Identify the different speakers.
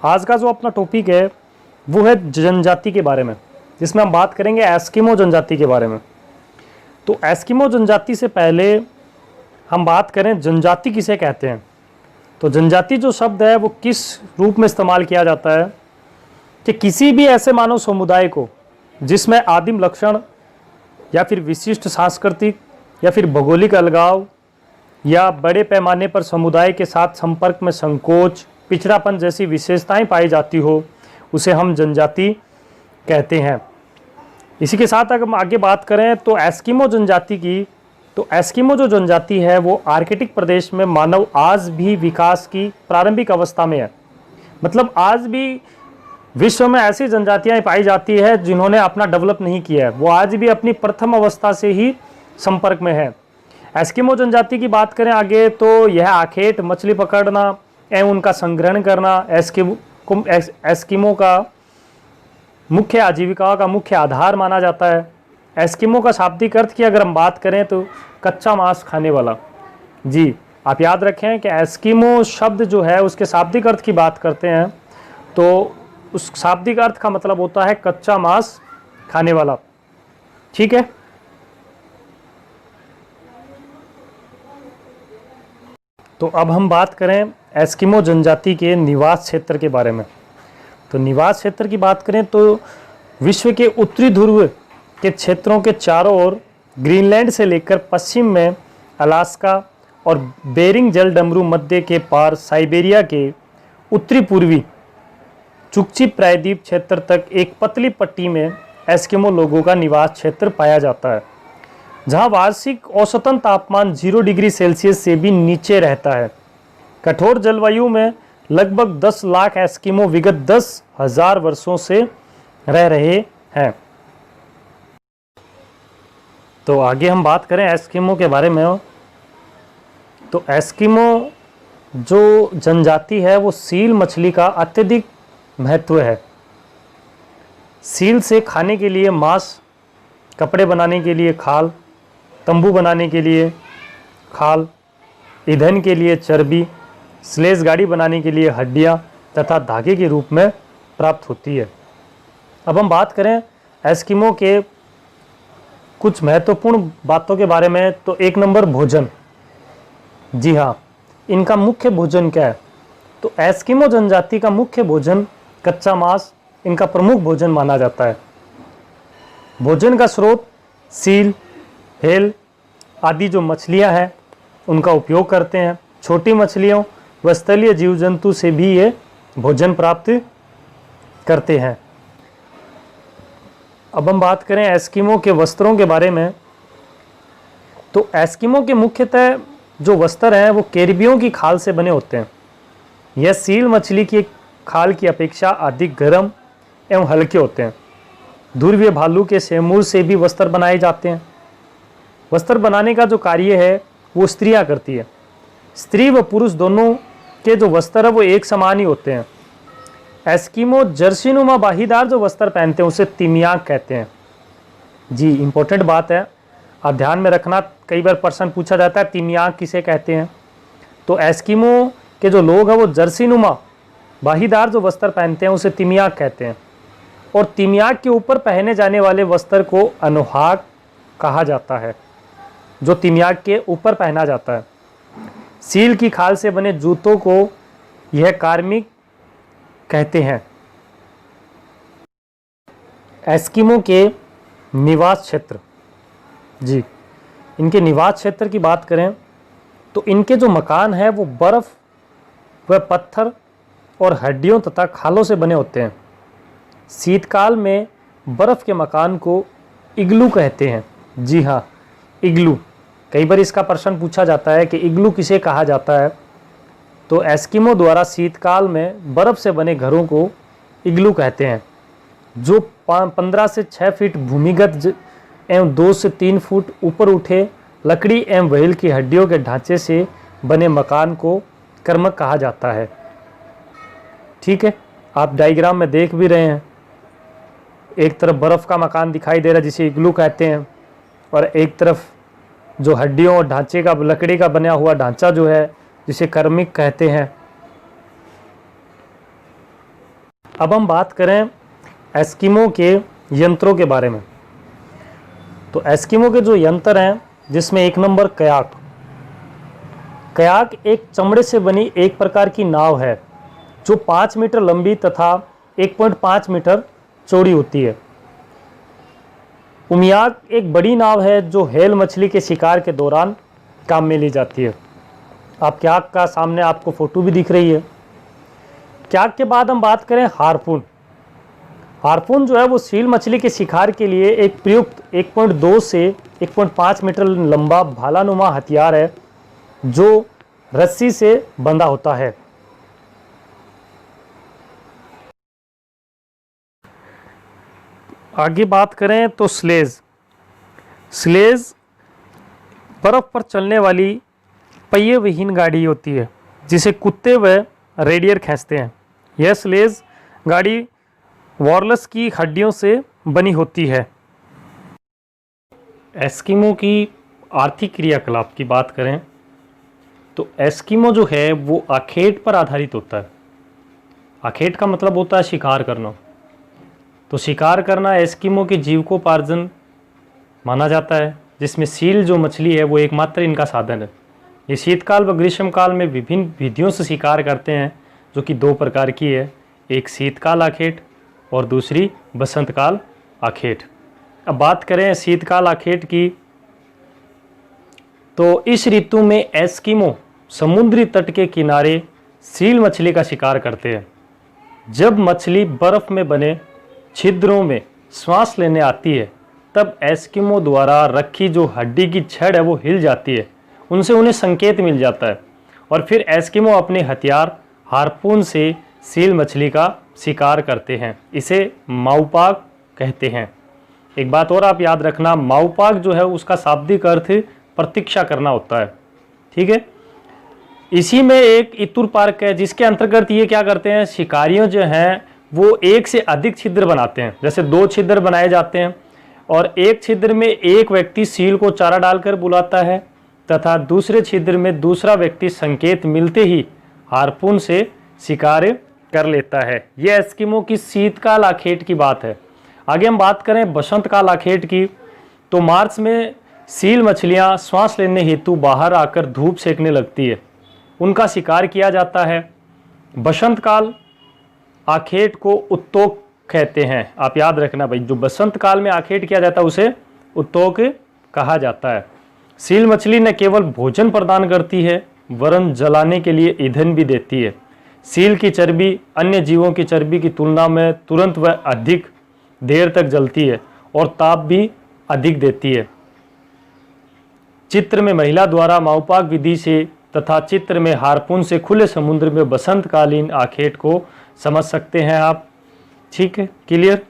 Speaker 1: आज का जो अपना टॉपिक है वो है जनजाति के बारे में, जिसमें हम बात करेंगे एस्किमो जनजाति के बारे में। तो एस्किमो जनजाति से पहले हम बात करें जनजाति किसे कहते हैं। तो जनजाति जो शब्द है वो किस रूप में इस्तेमाल किया जाता है कि किसी भी ऐसे मानव समुदाय को जिसमें आदिम लक्षण या फिर विशिष्ट सांस्कृतिक या फिर भौगोलिक अलगाव या बड़े पैमाने पर समुदाय के साथ संपर्क में संकोच, पिछड़ापन जैसी विशेषताएं पाई जाती हो, उसे हम जनजाति कहते हैं। इसी के साथ अगर हम आगे बात करें तो एस्किमो जनजाति की, तो एस्किमो जो जनजाति है वो आर्कटिक प्रदेश में मानव आज भी विकास की प्रारंभिक अवस्था में है। मतलब आज भी विश्व में ऐसी जनजातियां पाई जाती है जिन्होंने अपना डेवलप नहीं किया है, वो आज भी अपनी प्रथम अवस्था से ही संपर्क में है। एस्किमो जनजाति की बात करें आगे तो यह आखेट, मछली पकड़ना एवं उनका संग्रहण करना एस्किमो का मुख्य आजीविका का मुख्य आधार माना जाता है। एस्किमो का शाब्दिक अर्थ की अगर हम बात करें तो कच्चा मांस खाने वाला। जी, आप याद रखें कि एस्किमो शब्द जो है उसके शाब्दिक अर्थ की बात करते हैं तो उस शाब्दिक अर्थ का मतलब होता है कच्चा मांस खाने वाला। ठीक है, तो अब हम बात करें एस्किमो जनजाति के निवास क्षेत्र के बारे में। तो निवास क्षेत्र की बात करें तो विश्व के उत्तरी ध्रुव के क्षेत्रों के चारों ओर ग्रीनलैंड से लेकर पश्चिम में अलास्का और बेरिंग जलडमरू मध्य के पार साइबेरिया के उत्तरी पूर्वी चुकची प्रायद्वीप क्षेत्र तक एक पतली पट्टी में एस्किमो लोगों का निवास क्षेत्र पाया जाता है, जहां वार्षिक औसतन तापमान 0 डिग्री सेल्सियस से भी नीचे रहता है। कठोर जलवायु में लगभग 10 लाख एस्किमो विगत 10,000 वर्षों से रह रहे हैं। तो आगे हम बात करें एस्किमो के बारे में। तो एस्किमो जो जनजाति है वो सील मछली का अत्यधिक महत्व है। सील से खाने के लिए मांस, कपड़े बनाने के लिए खाल, तंबू बनाने के लिए खाल, ईंधन के लिए चर्बी, स्लेज गाड़ी बनाने के लिए हड्डियां तथा धागे के रूप में प्राप्त होती है। अब हम बात करें एस्किमो के कुछ महत्वपूर्ण बातों के बारे में। तो 1 नंबर भोजन। जी हाँ, इनका मुख्य भोजन क्या है? तो एस्किमो जनजाति का मुख्य भोजन कच्चा मांस इनका प्रमुख भोजन माना जाता है। भोजन का स्रोत सील, हेल आदि जो मछलियां हैं उनका उपयोग करते हैं। छोटी मछलियों व स्थलीय जीव जंतु से भी ये भोजन प्राप्त करते हैं। अब हम बात करें एस्किमो के वस्त्रों के बारे में। तो एस्किमो के मुख्यतः जो वस्त्र हैं वो कैरिबियों की खाल से बने होते हैं। यह सील मछली की खाल की अपेक्षा अधिक गर्म एवं हल्के होते हैं। ध्रुवीय भालू के सेमूर से भी वस्त्र बनाए जाते हैं। वस्त्र बनाने का जो कार्य है वो स्त्रियां करती है। स्त्री व पुरुष दोनों के जो वस्त्र है वो एक समान ही होते हैं। एस्किमो जर्सीनुमा बाहीदार जो वस्त्र पहनते हैं उसे तिमियाक कहते हैं। जी, इंपॉर्टेंट बात है, आप ध्यान में रखना। कई बार प्रश्न पूछा जाता है तिमियाक किसे कहते हैं। तो एस्किमो के जो लोग हैं वो जर्सीनुमा बाहीदार जो वस्त्र पहनते हैं उसे तिमियाक कहते हैं। और तिमियाक के ऊपर पहने जाने वाले वस्त्र को अनुहाग कहा जाता है, जो तिमियाक के ऊपर पहना जाता है। सील की खाल से बने जूतों को यह कार्मिक कहते हैं। एस्किमो के निवास क्षेत्र। जी, इनके निवास क्षेत्र की बात करें तो इनके जो मकान हैं वो बर्फ़ व पत्थर और हड्डियों तथा खालों से बने होते हैं। शीतकाल में बर्फ़ के मकान को इग्लू कहते हैं। जी हाँ, इग्लू। कई बार इसका प्रश्न पूछा जाता है कि इग्लू किसे कहा जाता है। तो एस्किमो द्वारा शीतकाल में बर्फ़ से बने घरों को इग्लू कहते हैं, जो 15 से 6 फीट भूमिगत एवं 2 से 3 फुट ऊपर उठे लकड़ी एवं व्हेल की हड्डियों के ढांचे से बने मकान को कर्मक कहा जाता है। ठीक है, आप डायग्राम में देख भी रहे हैं, एक तरफ बर्फ़ का मकान दिखाई दे रहा है जिसे इग्लू कहते हैं, और एक तरफ जो हड्डियों और ढांचे का लकड़ी का बना हुआ ढांचा जो है जिसे कर्मिक कहते हैं। अब हम बात करें एस्किमो के यंत्रों के बारे में। तो एस्किमो के जो यंत्र हैं, जिसमें एक नंबर कयाक। कयाक एक चमड़े से बनी एक प्रकार की नाव है जो 5 मीटर लंबी तथा 1.5 मीटर चौड़ी होती है। उमियाक एक बड़ी नाव है जो हेल मछली के शिकार के दौरान काम में ली जाती है। आप कयाक का सामने आपको फोटो भी दिख रही है। कयाक के बाद हम बात करें हार्पून। हार्पून जो है वो सील मछली के शिकार के लिए एक प्रयुक्त 1.2 से 1.5 मीटर लंबा भालानुमा हथियार है जो रस्सी से बंधा होता है। आगे बात करें तो स्लेज। स्लेज बर्फ पर चलने वाली पहिए विहीन गाड़ी होती है जिसे कुत्ते व रेडियर खींचते हैं। यह स्लेज गाड़ी वॉरलस की हड्डियों से बनी होती है। एस्किमो की आर्थिक क्रियाकलाप की बात करें तो एस्किमो जो है वो आखेट पर आधारित होता है। आखेट का मतलब होता है शिकार करना। तो शिकार करना एस्किमो के जीविकोपार्जन माना जाता है, जिसमें सील जो मछली है वो एकमात्र इनका साधन है। ये शीतकाल व ग्रीष्मकाल में विभिन्न विधियों से शिकार करते हैं, जो कि 2 प्रकार की है, एक शीतकाल आखेट और दूसरी बसंतकाल आखेट। अब बात करें शीतकाल आखेट की, तो इस ऋतु में एस्किमो समुद्री तट के किनारे सील मछली का शिकार करते हैं। जब मछली बर्फ में बने छिद्रों में श्वास लेने आती है तब एस्किमो द्वारा रखी जो हड्डी की छड़ है वो हिल जाती है। उनसे उन्हें संकेत मिल जाता है और फिर एस्किमो अपने हथियार हार्पून से सील मछली का शिकार करते हैं। इसे माउपाक कहते हैं। एक बात और आप याद रखना, माउपाक जो है उसका शाब्दिक अर्थ प्रतीक्षा करना होता है। ठीक है। इसी में एक इतुर पार्क है जिसके अंतर्गत ये क्या करते हैं, शिकारियों जो हैं वो एक से अधिक छिद्र बनाते हैं। जैसे 2 छिद्र बनाए जाते हैं और एक छिद्र में एक व्यक्ति सील को चारा डालकर बुलाता है तथा दूसरे छिद्र में दूसरा व्यक्ति संकेत मिलते ही हार्पून से शिकार कर लेता है। यह एस्किमो की शीतकाल आखेट की बात है। आगे हम बात करें बसंतकाल आखेट की, तो मार्च में सील मछलियां श्वास लेने हेतु बाहर आकर धूप सेकने लगती है। उनका शिकार किया जाता है। बसंतकाल आखेट को उत्तोक कहते हैं। आप याद रखना भाई, जो बसंत काल में आखेट किया जाता है उसे उत्तोक कहा जाता है। सील मछली न केवल भोजन प्रदान करती है वरन जलाने के लिए ईंधन भी देती है। सील की चर्बी अन्य जीवों की चर्बी की तुलना में तुरंत व अधिक देर तक जलती है और ताप भी अधिक देती है। चित्र में महिला द्वारा माउपाक विधि से तथा चित्र में हार्पून से खुले समुद्र में बसंतकालीन आखेट को समझ सकते हैं आप। ठीक है, क्लियर।